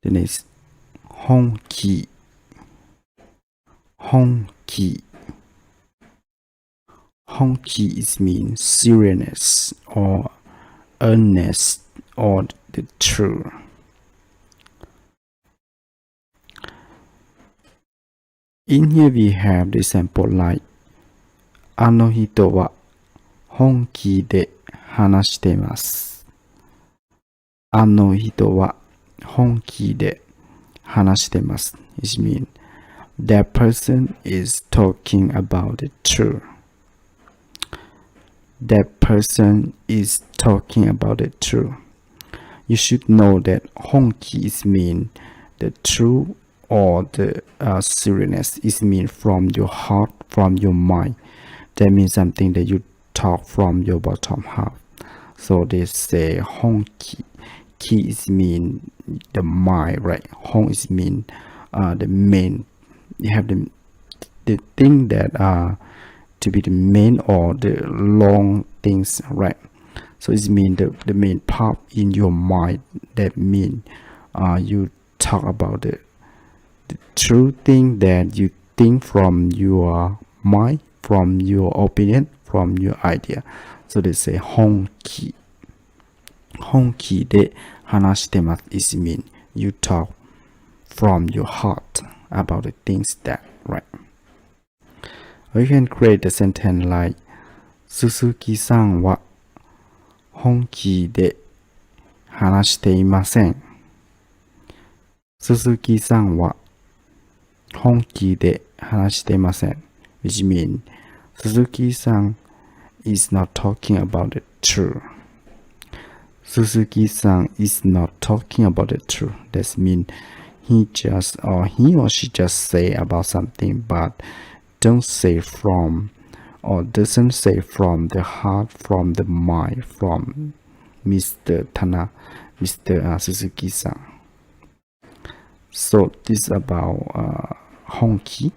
The next, 本気 honki. Honki is mean seriousness or earnest or the true. In here we have the example like あの人は本気で話しています。あの人は本気で話しています。It means that person is talking about the truth. That person is talking about the truth. You should know that 本気 is mean the truth or the seriousness is mean from your heart, from your mind. That means something that you talk from your bottom half. So they say 本気. Ki is mean the mind, right? Hong is mean the main. You have the thing that to be the main or the long things, right? So it means the main part in your mind. That mean you talk about the true thing that you think from your mind, from your opinion, from your idea. So they say 本気. 本気で話してます is mean you talk from your heart about the things that, right? Or you can create the sentence like 鈴木さんは本気で話していません。鈴木さんは本気で話していません。Which means 鈴木さん is not talking about the truth. Suzuki-san is not talking about the truth. That means he or she just say about something but don't say from or doesn't say from the heart, from the mind, from Mr. Suzuki-san. So this is about honki.